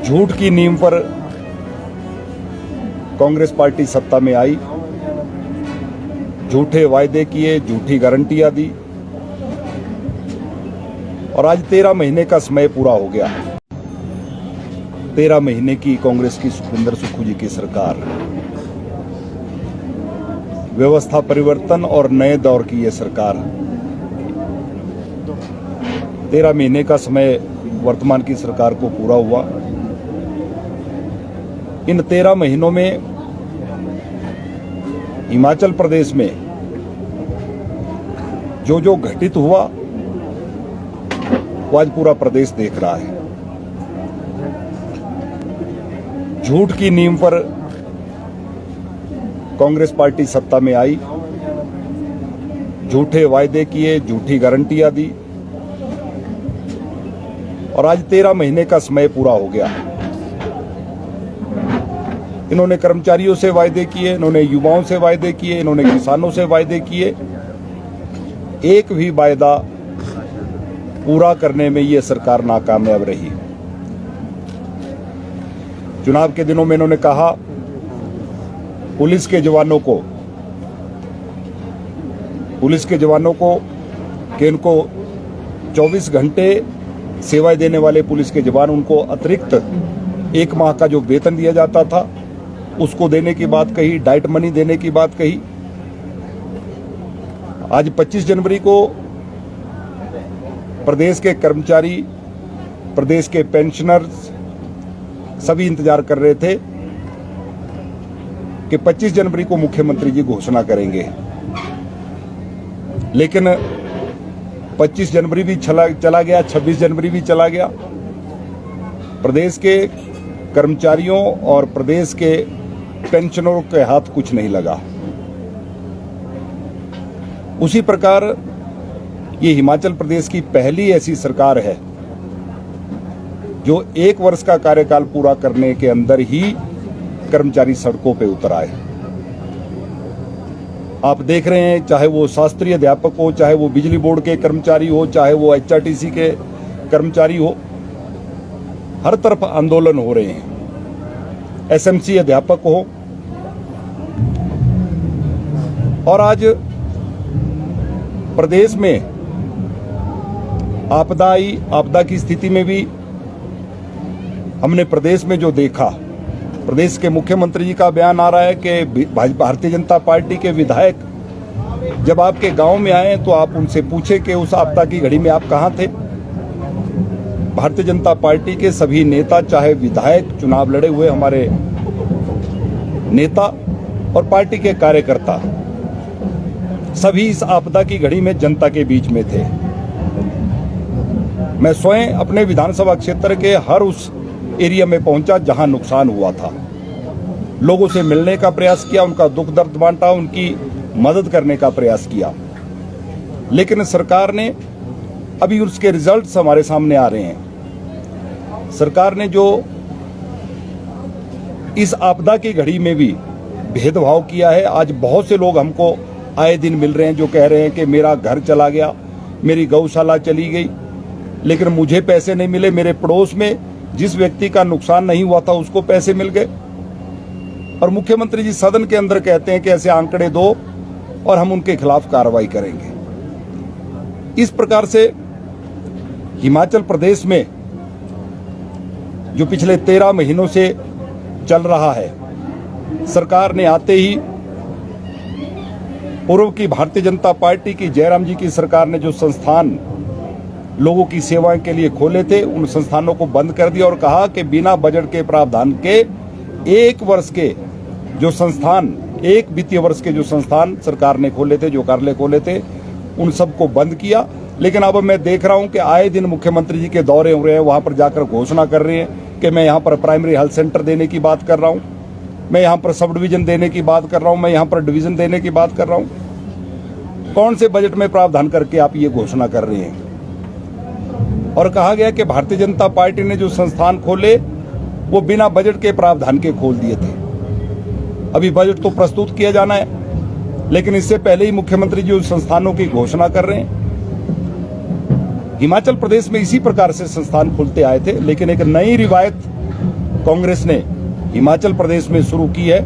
झूठ की नींव पर कांग्रेस पार्टी सत्ता में आई, झूठे वायदे किए, झूठी गारंटियां दी और आज 13 महीने का समय पूरा हो गया। 13 महीने की कांग्रेस की सुखविंदर सुक्खू जी की सरकार, व्यवस्था परिवर्तन और नए दौर की यह सरकार। 13 महीने का समय वर्तमान की सरकार को पूरा हुआ। इन 13 महीनों में हिमाचल प्रदेश में जो जो घटित हुआ वो आज पूरा प्रदेश देख रहा है। झूठ की नींव पर कांग्रेस पार्टी सत्ता में आई, झूठे वायदे किए, झूठी गारंटियां दी और आज 13 महीने का समय पूरा हो गया। इन्होंने कर्मचारियों से वायदे किए, इन्होंने युवाओं से वायदे किए, इन्होंने किसानों से वायदे किए। एक भी वायदा पूरा करने में ये सरकार नाकामयाब रही। चुनाव के दिनों में इन्होंने कहा पुलिस के जवानों को कि इनको 24 घंटे सेवाएं देने वाले पुलिस के जवान, उनको अतिरिक्त 1 माह का जो वेतन दिया जाता था उसको देने की बात कही, डाइट मनी देने की बात कही। आज 25 जनवरी को प्रदेश के कर्मचारी, प्रदेश के पेंशनर्स सभी इंतजार कर रहे थे कि 25 जनवरी को मुख्यमंत्री जी घोषणा करेंगे, लेकिन 25 जनवरी भी चला गया, 26 जनवरी भी चला गया। प्रदेश के कर्मचारियों और प्रदेश के पेंशनरों के हाथ कुछ नहीं लगा। उसी प्रकार ये हिमाचल प्रदेश की पहली ऐसी सरकार है जो 1 वर्ष का कार्यकाल पूरा करने के अंदर ही कर्मचारी सड़कों पे उतर आए। आप देख रहे हैं, चाहे वो शास्त्रीय अध्यापक हो, चाहे वो बिजली बोर्ड के कर्मचारी हो, चाहे वो HRTC के कर्मचारी हो, हर तरफ आंदोलन हो रहे हैं। SMC अध्यापक हो, और आज प्रदेश में आपदा की स्थिति में भी हमने प्रदेश में जो देखा, प्रदेश के मुख्यमंत्री जी का बयान आ रहा है कि भारतीय जनता पार्टी के विधायक जब आपके गांव में आए तो आप उनसे पूछे कि उस आपदा की घड़ी में आप कहां थे। भारतीय जनता पार्टी के सभी नेता, चाहे विधायक, चुनाव लड़े हुए हमारे नेता और पार्टी के कार्यकर्ता, सभी इस आपदा की घड़ी में जनता के बीच में थे। मैं स्वयं अपने विधानसभा क्षेत्र के हर उस एरिया में पहुंचा जहां नुकसान हुआ था, लोगों से मिलने का प्रयास किया, उनका दुख दर्द बांटा, उनकी मदद करने का प्रयास किया। लेकिन सरकार ने, अभी उसके रिजल्ट्स हमारे सामने आ रहे हैं, सरकार ने जो इस आपदा की घड़ी में भी भेदभाव किया है। आज बहुत से लोग हमको आए दिन मिल रहे हैं जो कह रहे हैं कि मेरा घर चला गया, मेरी गौशाला चली गई, लेकिन मुझे पैसे नहीं मिले। मेरे पड़ोस में जिस व्यक्ति का नुकसान नहीं हुआ था उसको पैसे मिल गए। और मुख्यमंत्री जी सदन के अंदर कहते हैं कि ऐसे आंकड़े दो और हम उनके खिलाफ कार्रवाई करेंगे। इस प्रकार से हिमाचल प्रदेश में जो पिछले 13 महीनों से चल रहा है, सरकार ने आते ही पूर्व की भारतीय जनता पार्टी की जयराम जी की सरकार ने जो संस्थान लोगों की सेवाएं के लिए खोले थे, उन संस्थानों को बंद कर दिया और कहा कि बिना बजट के प्रावधान के 1 वर्ष के जो संस्थान, 1 वित्तीय वर्ष के जो संस्थान सरकार ने खोले थे, जो कार्यालय खोले थे, उन सबको बंद किया। लेकिन अब मैं देख रहा हूं कि आए दिन मुख्यमंत्री जी के दौरे हो रहे हैं, वहां पर जाकर घोषणा कर रहे हैं कि मैं यहां पर प्राइमरी हेल्थ सेंटर देने की बात कर रहा हूं, मैं यहां पर सब डिवीजन देने की बात कर रहा हूं, मैं यहां पर डिवीजन देने की बात कर रहा हूं। कौन से बजट में प्रावधान करके आप ये घोषणा कर रहे हैं? और कहा गया कि भारतीय जनता पार्टी ने जो संस्थान खोले वो बिना बजट के प्रावधान के खोल दिए थे। अभी बजट तो प्रस्तुत किया जाना है, लेकिन इससे पहले ही मुख्यमंत्री जी उन संस्थानों की घोषणा कर रहे हैं। हिमाचल प्रदेश में इसी प्रकार से संस्थान खुलते आए थे, लेकिन एक नई रिवायत कांग्रेस ने हिमाचल प्रदेश में शुरू की है